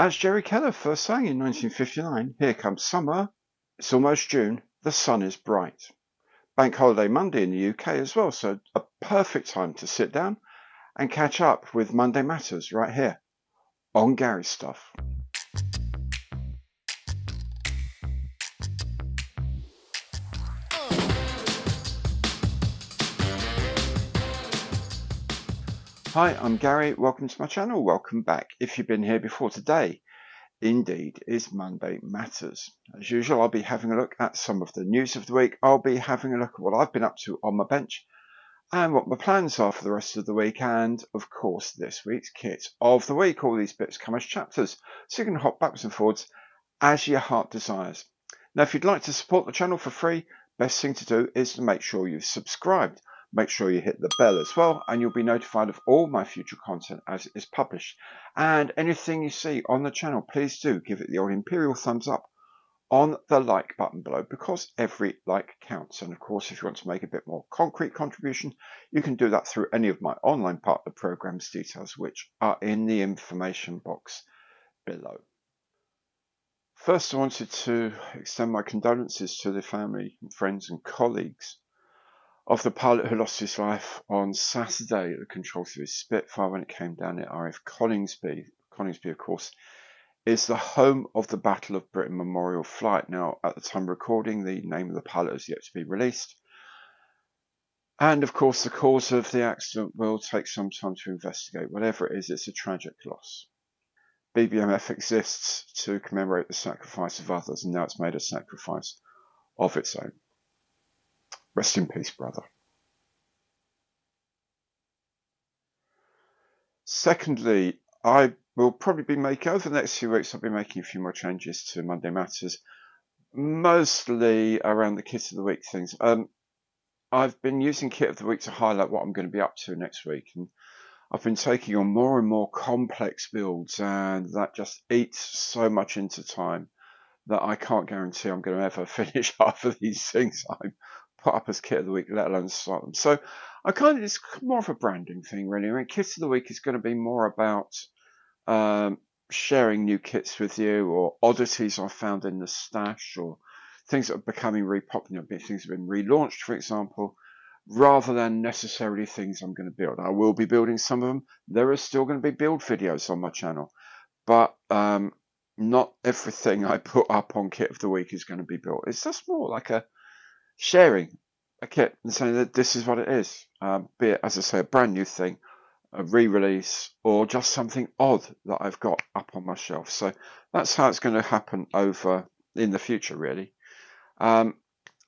As Jerry Keller first sang in 1959, here comes summer, it's almost June, the sun is bright. Bank holiday Monday in the UK as well, so a perfect time to sit down and catch up with Monday Matters right here on Gary Stuff. Hi, I'm Gary. Welcome to my channel. Welcome back. If you've been here before, today indeed is Monday Matters. As usual, I'll be having a look at some of the news of the week. I'll be having a look at what I've been up to on my bench and what my plans are for the rest of the week, and of course this week's kit of the week. All these bits come as chapters, so you can hop backwards and forwards as your heart desires. Now, if you'd like to support the channel for free, best thing to do is to make sure you've subscribed. Make sure you hit the bell as well, and you'll be notified of all my future content as it is published. And anything you see on the channel, please do give it the old imperial thumbs up on the like button below, because every like counts. And of course, if you want to make a bit more concrete contribution, you can do that through any of my online partner programs, details which are in the information box below. First, I wanted to extend my condolences to the family, friends and colleagues of the pilot who lost his life on Saturday at the controls of his Spitfire when it came down at RAF Coningsby. Coningsby, of course, is the home of the Battle of Britain Memorial Flight. Now, at the time of recording, the name of the pilot has yet to be released. And, of course, the cause of the accident will take some time to investigate. Whatever it is, it's a tragic loss. BBMF exists to commemorate the sacrifice of others, and now it's made a sacrifice of its own. Rest in peace, brother. Secondly, I will probably be making, over the next few weeks, I'll be making a few more changes to Monday Matters, mostly around the Kit of the Week things. I've been using Kit of the Week to highlight what I'm going to be up to next week, and I've been taking on more and more complex builds, and that just eats so much into time that I can't guarantee I'm going to ever finish half of these things I'm put up as Kit of the Week, let alone start them. So it's more of a branding thing, really. I mean, Kit of the Week is going to be more about sharing new kits with you, or oddities I found in the stash, or things that are becoming repopular, things that have been relaunched, for example, rather than necessarily things I'm going to build. I will be building some of them. There are still going to be build videos on my channel, but not everything I put up on Kit of the Week is going to be built. It's just more like a sharing a kit and saying that this is what it is, be it, as I say, a brand new thing, a re-release, or just something odd that I've got up on my shelf. So that's how it's going to happen over in the future, really. There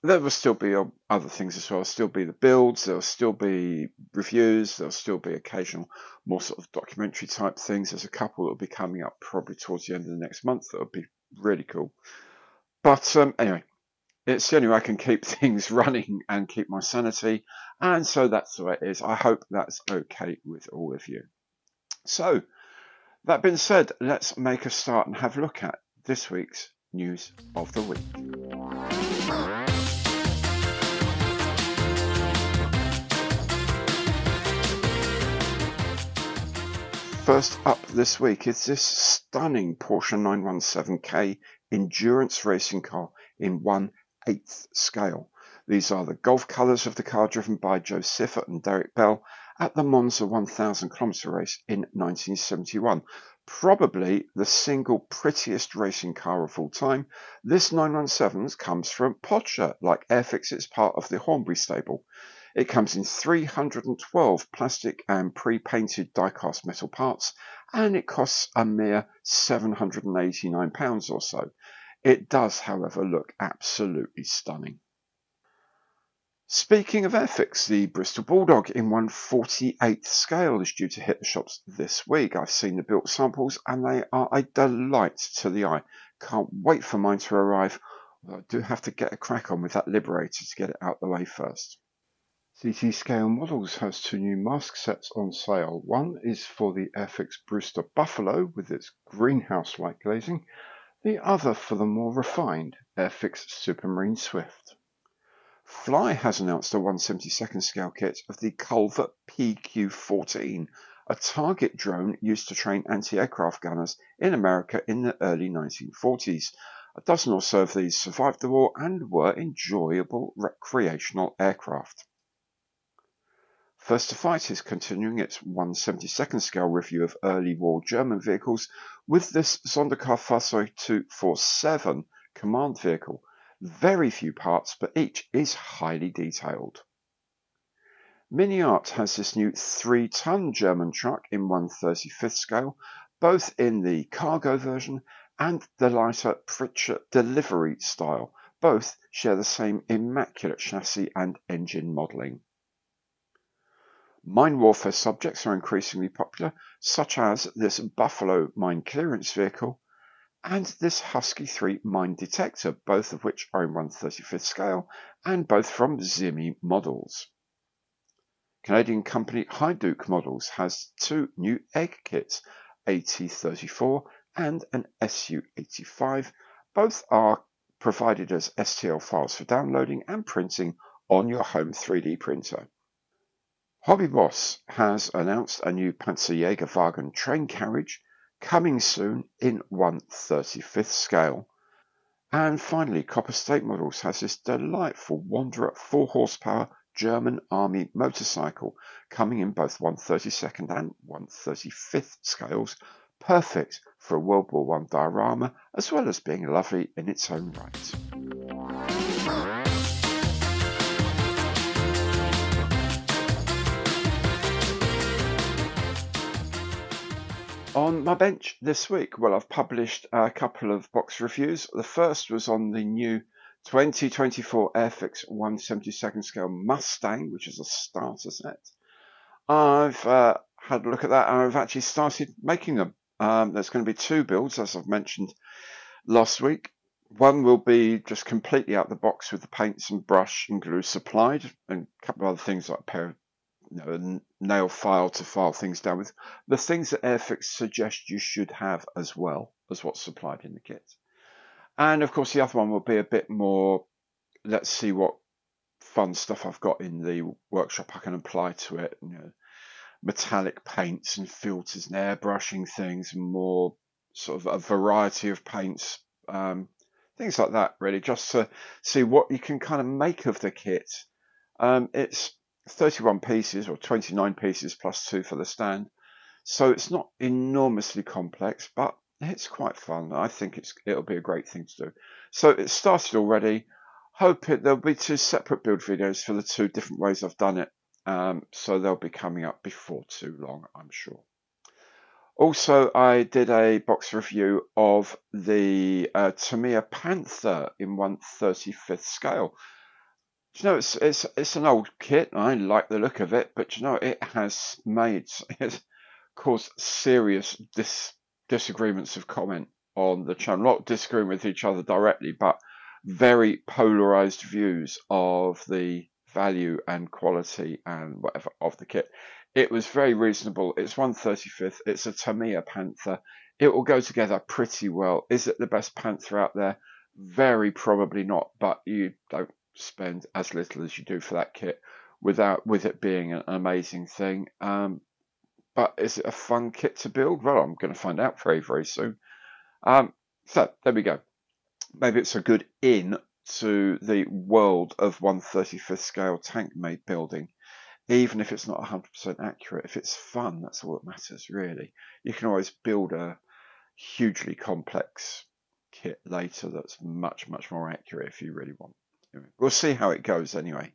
will still be other things as well. There'll still be the builds, there'll still be reviews, there'll still be occasional more sort of documentary type things. There's a couple that will be coming up probably towards the end of the next month that will be really cool. But anyway, it's the only way I can keep things running and keep my sanity, and so that's the way it is. I hope that's okay with all of you. So, that being said, let's make a start and have a look at this week's news of the week. First up this week is this stunning Porsche 917K endurance racing car in 1/8 scale. These are the Golf colours of the car, driven by Joe Siffert and Derek Bell at the Monza 1000 km race in 1971. Probably the single prettiest racing car of all time. This 917 comes from POCHER, like AIRFIX, it's part of the Hornby stable. It comes in 312 plastic and pre-painted die-cast metal parts, and it costs a mere £789 or so. It does, however, look absolutely stunning. Speaking of AIRFIX, the Bristol Bulldog in 1/48 scale is due to hit the shops this week. I've seen the built samples and they are a delight to the eye. Can't wait for mine to arrive, although I do have to get a crack on with that Liberator to get it out the way first. CT Scale Models has two new mask sets on sale. One is for the AIRFIX Brewster Buffalo with its greenhouse-like glazing, the other for the more refined AIRFIX Supermarine Swift. Fly has announced a 1/72 scale kit of the Culver PQ14, a target drone used to train anti-aircraft gunners in America in the early 1940s. A dozen or so of these survived the war and were enjoyable recreational aircraft. First to Fight is continuing its 1/72nd scale review of early war German vehicles with this Sonderkraftfahrzeug 247 command vehicle. Very few parts, but each is highly detailed. MINIART has this new 3-ton German truck in 1/35th scale, both in the cargo version and the lighter Pritcher delivery style. Both share the same immaculate chassis and engine modelling. Mine warfare subjects are increasingly popular, such as this Buffalo mine clearance vehicle and this Husky 3 mine detector, both of which are in 1/35th scale and both from ZIMI models. Canadian company HAIDUC Models has 2 new egg kits, a T34 and an SU85. Both are provided as STL files for downloading and printing on your home 3D printer. HOBBYBOSS has announced a new Panzerjägerwagen train carriage coming soon in 1/35th scale. And finally, Copper State Models has this delightful Wanderer 4 horsepower German Army motorcycle coming in both 1/32nd and 1/35th scales, perfect for a World War I diorama as well as being lovely in its own right. On my bench this week, well, I've published a couple of box reviews. The first was on the new 2024 AIRFIX 1/72nd scale Mustang, which is a starter set. I've had a look at that and I've actually started making them. There's going to be 2 builds, as I've mentioned last week. One will be just completely out the box with the paints and brush and glue supplied, and a couple of other things like a pair of a nail file to file things down with. The things that AIRFIX suggest you should have as well as what's supplied in the kit. And of course the other one will be a bit more, let's see what fun stuff I've got in the workshop I can apply to it. Metallic paints and filters and airbrushing things, and more sort of a variety of paints, things like that really, just to see what you can kind of make of the kit. It's 31 pieces or 29 pieces plus 2 for the stand, so it's not enormously complex, but it's quite fun. I think it'll be a great thing to do. So it started already. There'll be 2 separate build videos for the 2 different ways I've done it, so they'll be coming up before too long, I'm sure. Also, I did a box review of the Tamiya Panther in 1/35th scale. It's an old kit. I like the look of it, but it has caused serious disagreements of comment on the channel. Not disagreeing with each other directly, but very polarized views of the value and quality and whatever of the kit. It was very reasonable. It's 1/35th. It's a Tamiya Panther. It will go together pretty well. Is it the best Panther out there? Very probably not, but you don't spend as little as you do for that kit with it being an amazing thing. But is it a fun kit to build? Well, I'm going to find out very, very soon. So there we go. Maybe it's a good in to the world of 1/35th scale tank made building, even if it's not 100% accurate. If it's fun, that's all that matters, really. You can always build a hugely complex kit later that's much, much more accurate if you really want. We'll see how it goes anyway.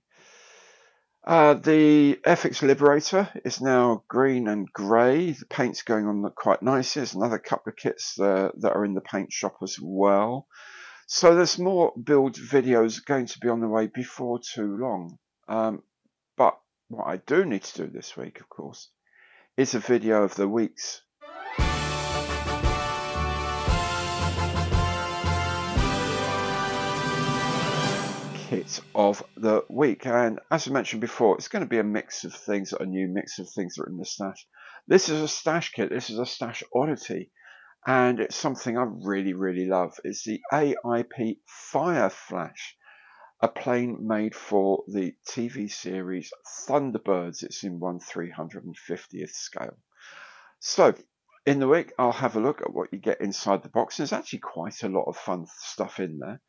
The AIRFIX Liberator is now green and grey. The paint's going on quite nicely. There's another couple of kits that are in the paint shop as well. So there's more build videos going to be on the way before too long. But what I do need to do this week, of course, is a video of the week's kit of the week. And as I mentioned before, it's going to be a mix of things that are new, mix of things that are in the stash. This is a stash kit. This is a stash oddity, and it's something I really, really love. It's the AIP Fire Flash, a plane made for the TV series Thunderbirds. It's in 1/350th scale. So in the week, I'll have a look at what you get inside the box. There's actually quite a lot of fun stuff in there.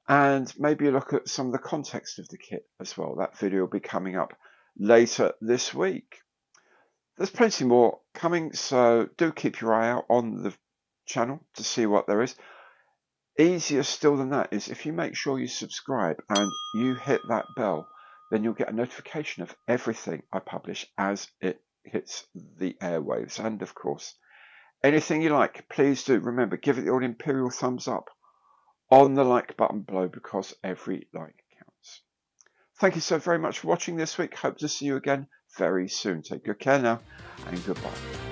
And maybe a look at some of the context of the kit as well. That video will be coming up later this week. There's plenty more coming, so do keep your eye out on the channel to see what there is. Easier still than that is if you make sure you subscribe and you hit that bell, then you'll get a notification of everything I publish as it hits the airwaves. And of course, anything you like, please do remember, give it the old imperial thumbs up on the like button below, because every like counts. Thank you so very much for watching this week. Hope to see you again very soon. Take good care now, and goodbye.